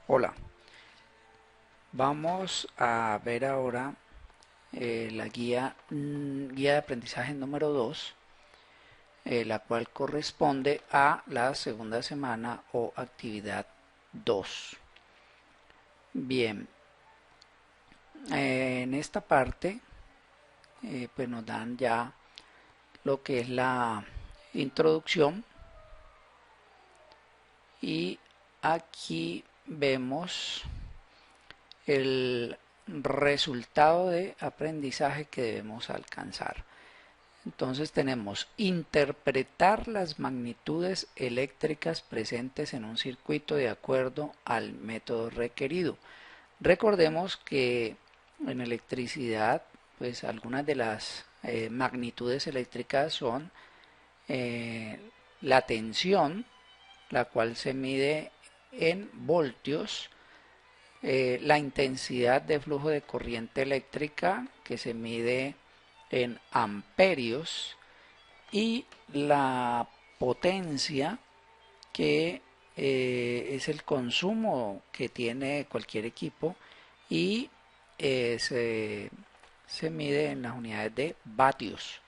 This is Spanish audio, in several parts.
Hola, vamos a ver ahora la guía de aprendizaje número 2, la cual corresponde a la segunda semana o actividad 2. Bien, en esta parte pues nos dan ya lo que es la introducción y aquí vemos el resultado de aprendizaje que debemos alcanzar. Entonces tenemos interpretar las magnitudes eléctricas presentes en un circuito de acuerdo al método requerido. Recordemos que en electricidad, pues algunas de las magnitudes eléctricas son eh, la tensión, la cual se mide en voltios, la intensidad de flujo de corriente eléctrica, que se mide en amperios, y la potencia, que es el consumo que tiene cualquier equipo, y se mide en las unidades de vatios.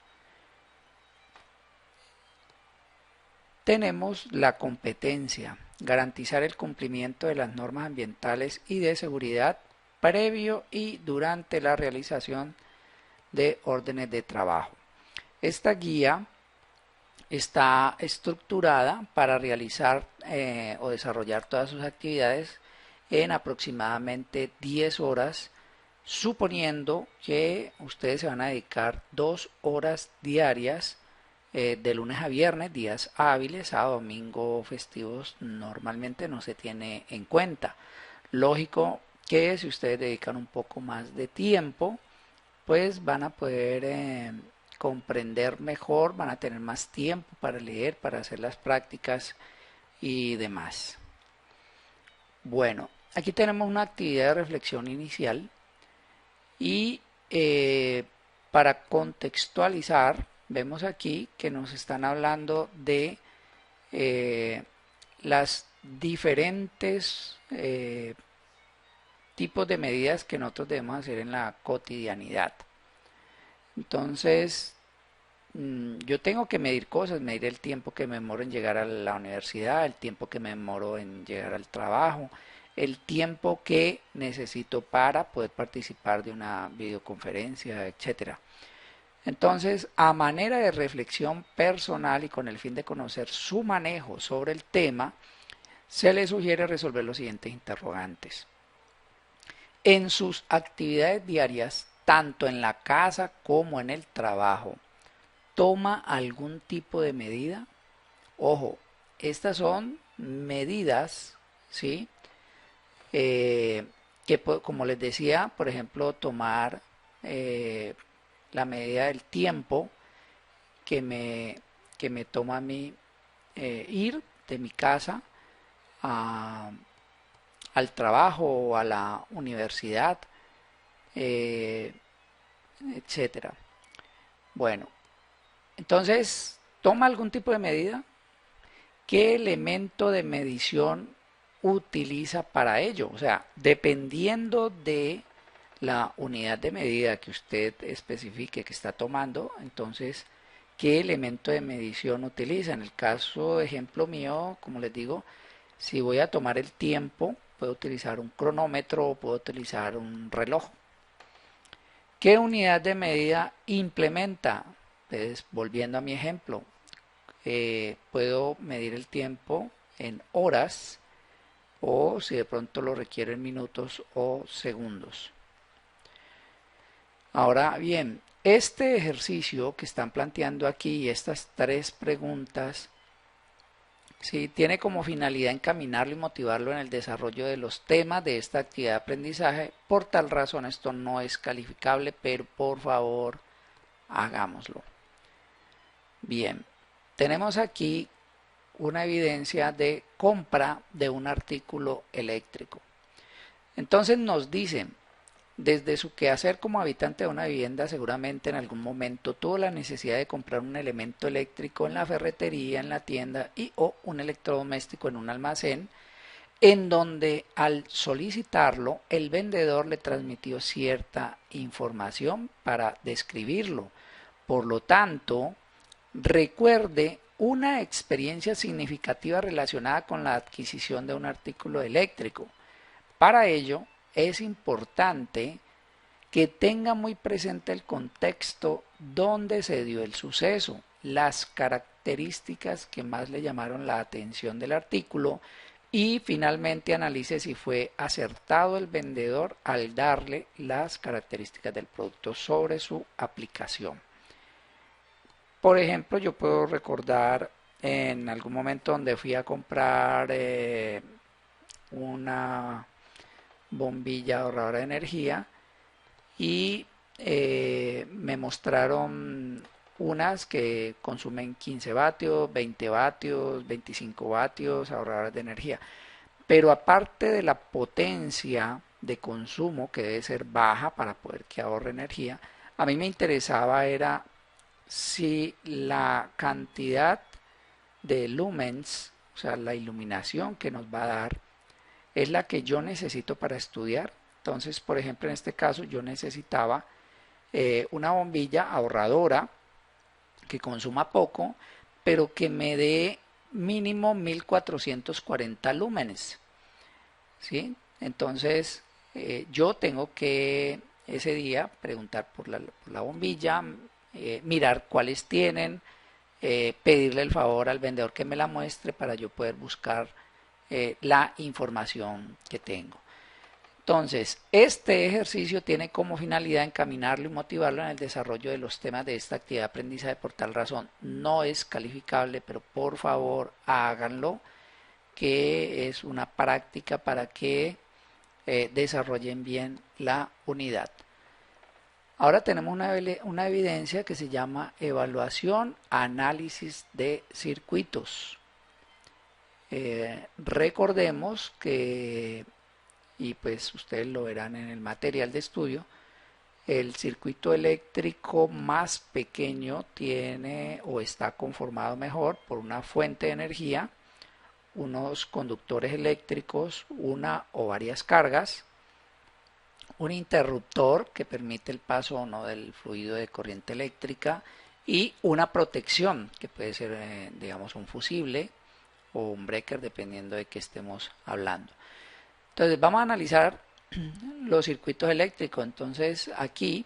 Tenemos la competencia, garantizar el cumplimiento de las normas ambientales y de seguridad previo y durante la realización de órdenes de trabajo. Esta guía está estructurada para realizar o desarrollar todas sus actividades en aproximadamente 10 horas, suponiendo que ustedes se van a dedicar 2 horas diarias, de lunes a viernes, días hábiles, sábado, domingo, festivos normalmente no se tiene en cuenta. Lógico que si ustedes dedican un poco más de tiempo, pues van a poder comprender mejor, van a tener más tiempo para leer, para hacer las prácticas y demás. Bueno, aquí tenemos una actividad de reflexión inicial y para contextualizar, vemos aquí que nos están hablando de eh, las diferentes tipos de medidas que nosotros debemos hacer en la cotidianidad. Entonces, yo tengo que medir cosas, medir el tiempo que me demoro en llegar a la universidad, el tiempo que me demoro en llegar al trabajo, el tiempo que necesito para poder participar de una videoconferencia, etcétera. Entonces, a manera de reflexión personal y con el fin de conocer su manejo sobre el tema, se le sugiere resolver los siguientes interrogantes. En sus actividades diarias, tanto en la casa como en el trabajo, ¿toma algún tipo de medida? Ojo, estas son medidas, ¿sí? Eh, que como les decía, por ejemplo, tomar eh, la medida del tiempo que que me toma a mí ir de mi casa a, al trabajo o a la universidad, eh, etcétera. Bueno, entonces, ¿toma algún tipo de medida? ¿Qué elemento de medición utiliza para ello? O sea, dependiendo de la unidad de medida que usted especifique que está tomando, entonces, ¿qué elemento de medición utiliza? En el caso, ejemplo mío, como les digo, si voy a tomar el tiempo, puedo utilizar un cronómetro o puedo utilizar un reloj. ¿Qué unidad de medida implementa? Pues, volviendo a mi ejemplo, puedo medir el tiempo en horas o si de pronto lo requiero en minutos o segundos. Ahora bien, este ejercicio que están planteando aquí, estas tres preguntas, sí, tiene como finalidad encaminarlo y motivarlo en el desarrollo de los temas de esta actividad de aprendizaje. Por tal razón, esto no es calificable, pero por favor, hagámoslo. Bien, tenemos aquí una evidencia de compra de un artículo eléctrico. Entonces nos dicen, Desde su quehacer como habitante de una vivienda, seguramente en algún momento tuvo la necesidad de comprar un elemento eléctrico en la ferretería, en la tienda y o un electrodoméstico en un almacén, en donde al solicitarlo el vendedor le transmitió cierta información para describirlo. Por lo tanto, recuerde una experiencia significativa relacionada con la adquisición de un artículo eléctrico. Para ello, es importante que tenga muy presente el contexto donde se dio el suceso, las características que más le llamaron la atención del artículo y finalmente analice si fue acertado el vendedor al darle las características del producto sobre su aplicación. Por ejemplo, yo puedo recordar en algún momento donde fui a comprar una bombilla ahorradora de energía y me mostraron unas que consumen 15 vatios, 20 vatios, 25 vatios ahorradoras de energía. Pero aparte de la potencia de consumo, que debe ser baja para poder que ahorre energía, a mí me interesaba era si la cantidad de lumens, o sea, la iluminación que nos va a dar, es la que yo necesito para estudiar. Entonces, por ejemplo, en este caso yo necesitaba una bombilla ahorradora que consuma poco, pero que me dé mínimo 1440 lúmenes. ¿Sí? Entonces, yo tengo que ese día preguntar por la bombilla, mirar cuáles tienen, pedirle el favor al vendedor que me la muestre para yo poder buscar la información que tengo. Entonces, este ejercicio tiene como finalidad encaminarlo y motivarlo en el desarrollo de los temas de esta actividad de aprendizaje. Por tal razón, no es calificable, pero por favor háganlo, que es una práctica para que desarrollen bien la unidad. Ahora tenemos una evidencia que se llama evaluación, análisis de circuitos. Recordemos que, y pues ustedes lo verán en el material de estudio, el circuito eléctrico más pequeño tiene o está conformado mejor por una fuente de energía, unos conductores eléctricos, una o varias cargas, un interruptor que permite el paso o no del fluido de corriente eléctrica y una protección que puede ser digamos un fusible o un breaker dependiendo de qué estemos hablando. Entonces vamos a analizar los circuitos eléctricos. Entonces aquí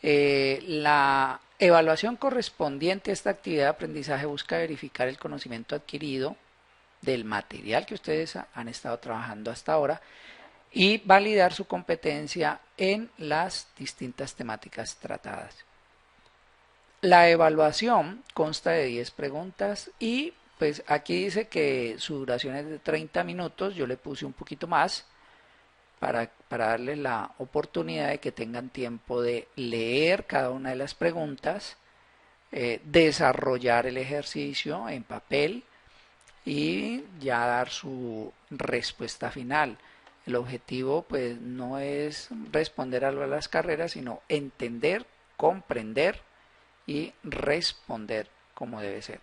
la evaluación correspondiente a esta actividad de aprendizaje busca verificar el conocimiento adquirido del material que ustedes han estado trabajando hasta ahora y validar su competencia en las distintas temáticas tratadas. La evaluación consta de 10 preguntas y pues aquí dice que su duración es de 30 minutos, yo le puse un poquito más para darles la oportunidad de que tengan tiempo de leer cada una de las preguntas, desarrollar el ejercicio en papel y ya dar su respuesta final. El objetivo pues no es responder a las carreras, sino entender, comprender y responder como debe ser.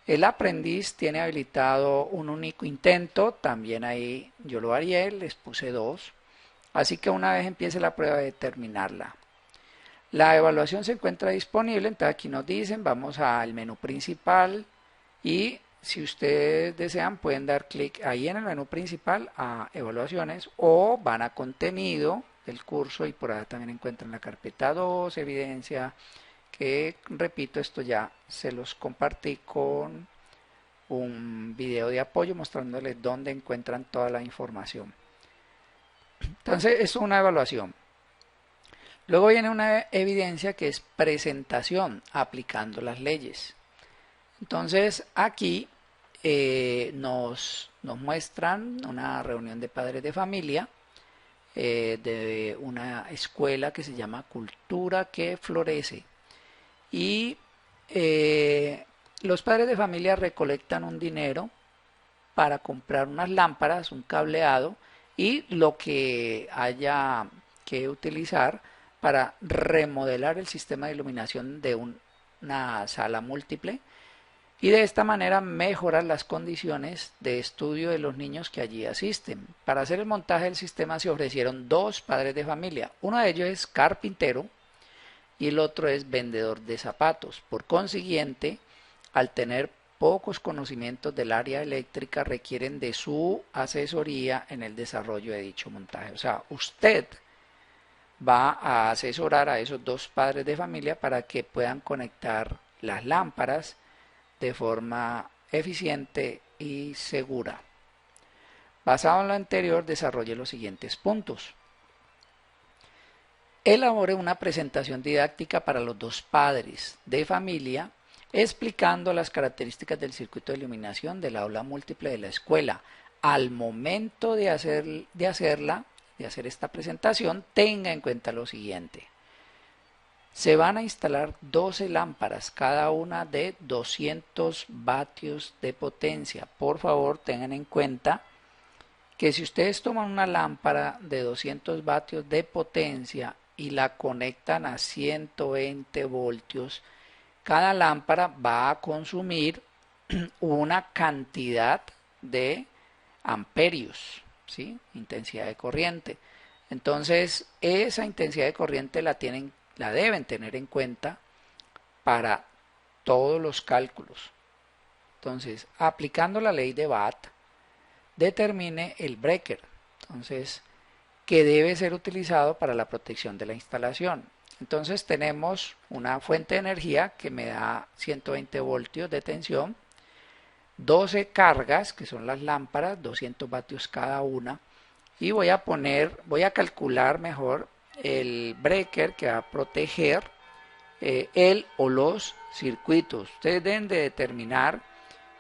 El aprendiz tiene habilitado un único intento, también ahí yo lo haría, les puse 2. Así que una vez empiece la prueba de terminarla. La evaluación se encuentra disponible, entonces aquí nos dicen, vamos al menú principal y si ustedes desean pueden dar clic ahí en el menú principal a evaluaciones o van a contenido del curso y por ahí también encuentran la carpeta 2, evidencia, que repito, esto ya se los compartí con un video de apoyo mostrándoles dónde encuentran toda la información. Entonces es una evaluación. Luego viene una evidencia que es presentación aplicando las leyes. Entonces aquí nos muestran una reunión de padres de familia de una escuela que se llama Cultura que Florece. Y los padres de familia recolectan un dinero para comprar unas lámparas, un cableado y lo que haya que utilizar para remodelar el sistema de iluminación de una sala múltiple y de esta manera mejorar las condiciones de estudio de los niños que allí asisten. Para hacer el montaje del sistema se ofrecieron dos padres de familia. Uno de ellos es carpintero y el otro es vendedor de zapatos. Por consiguiente, al tener pocos conocimientos del área eléctrica, requieren de su asesoría en el desarrollo de dicho montaje. O sea, usted va a asesorar a esos dos padres de familia para que puedan conectar las lámparas de forma eficiente y segura. Basado en lo anterior, desarrolle los siguientes puntos. Elabore una presentación didáctica para los dos padres de familia explicando las características del circuito de iluminación del aula múltiple de la escuela. Al momento de hacer esta presentación, tenga en cuenta lo siguiente. Se van a instalar 12 lámparas, cada una de 200 vatios de potencia. Por favor, tengan en cuenta que si ustedes toman una lámpara de 200 vatios de potencia y la conectan a 120 voltios, cada lámpara va a consumir una cantidad de amperios, ¿sí? Intensidad de corriente. Entonces, esa intensidad de corriente la deben tener en cuenta para todos los cálculos. Entonces, aplicando la ley de Watt, determine el breaker, entonces, que debe ser utilizado para la protección de la instalación. Entonces tenemos una fuente de energía que me da 120 voltios de tensión, 12 cargas que son las lámparas, 200 vatios cada una, y voy a calcular mejor el breaker que va a proteger el o los circuitos. Ustedes deben de determinar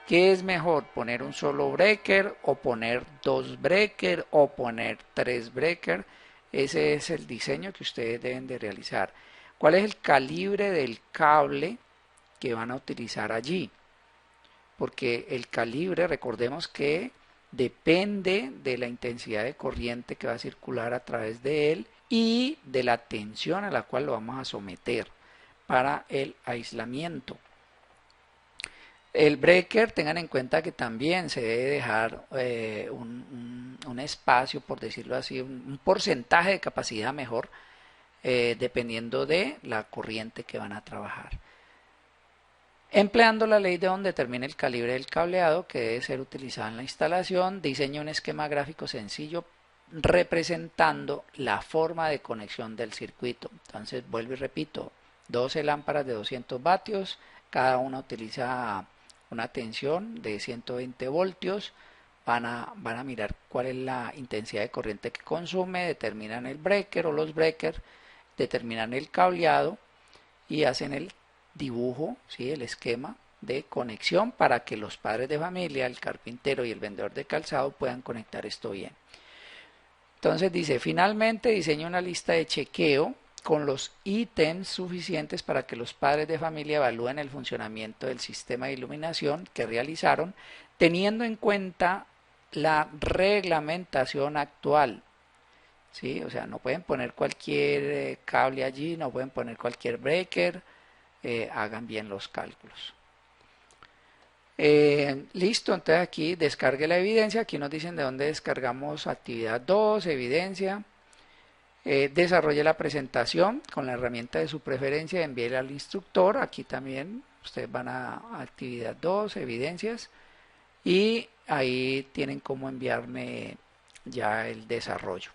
qué es mejor, poner un solo breaker o poner dos breakers o poner tres breakers. Ese es el diseño que ustedes deben de realizar. ¿Cuál es el calibre del cable que van a utilizar allí? Porque el calibre, recordemos que depende de la intensidad de corriente que va a circular a través de él y de la tensión a la cual lo vamos a someter para el aislamiento. El breaker, tengan en cuenta que también se debe dejar un espacio, por decirlo así, un porcentaje de capacidad mejor, dependiendo de la corriente que van a trabajar. Empleando la ley de Ohm, determine el calibre del cableado que debe ser utilizado en la instalación. Diseña un esquema gráfico sencillo representando la forma de conexión del circuito. Entonces, vuelvo y repito, 12 lámparas de 200 vatios, cada una utiliza una tensión de 120 voltios, van a mirar cuál es la intensidad de corriente que consume, determinan el breaker o los breakers, determinan el cableado y hacen el dibujo, ¿sí? El esquema de conexión para que los padres de familia, el carpintero y el vendedor de calzado puedan conectar esto bien. Entonces dice, finalmente diseña una lista de chequeo con los ítems suficientes para que los padres de familia evalúen el funcionamiento del sistema de iluminación que realizaron, teniendo en cuenta la reglamentación actual. ¿Sí? O sea, no pueden poner cualquier cable allí, no pueden poner cualquier breaker, hagan bien los cálculos. Listo, entonces aquí descargue la evidencia, aquí nos dicen de dónde descargamos actividad 2, evidencia. Desarrolle la presentación con la herramienta de su preferencia, envíela al instructor. Aquí también ustedes van a actividad 2, evidencias, y ahí tienen cómo enviarme ya el desarrollo.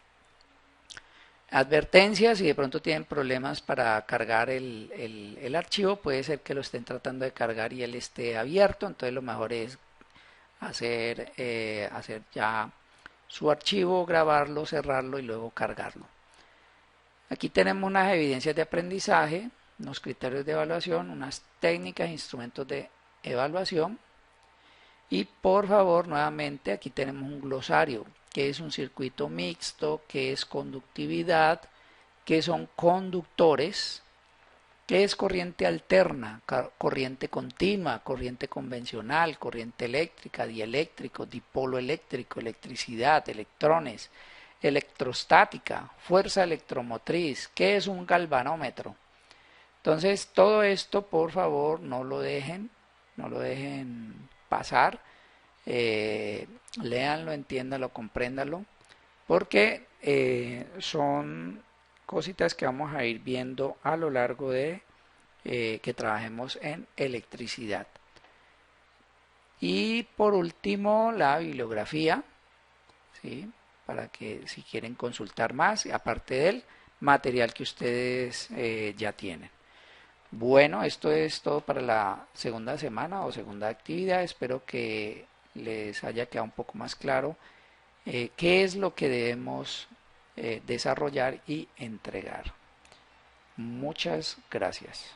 Advertencias, si de pronto tienen problemas para cargar el archivo, puede ser que lo estén tratando de cargar y él esté abierto, entonces lo mejor es hacer ya su archivo, grabarlo, cerrarlo y luego cargarlo. Aquí tenemos unas evidencias de aprendizaje, unos criterios de evaluación, unas técnicas e instrumentos de evaluación. Y por favor, nuevamente, aquí tenemos un glosario, que es un circuito mixto, que es conductividad, que son conductores, que es corriente alterna, corriente continua, corriente convencional, corriente eléctrica, dieléctrico, dipolo eléctrico, electricidad, electrones, electrostática, fuerza electromotriz, qué es un galvanómetro. Entonces, todo esto, por favor, no lo dejen pasar, léanlo, entiéndanlo, compréndanlo, porque son cositas que vamos a ir viendo a lo largo de que trabajemos en electricidad. Y por último, la bibliografía, ¿sí? Para que si quieren consultar más, aparte del material que ustedes ya tienen. Bueno, esto es todo para la segunda semana o segunda actividad. Espero que les haya quedado un poco más claro qué es lo que debemos desarrollar y entregar. Muchas gracias.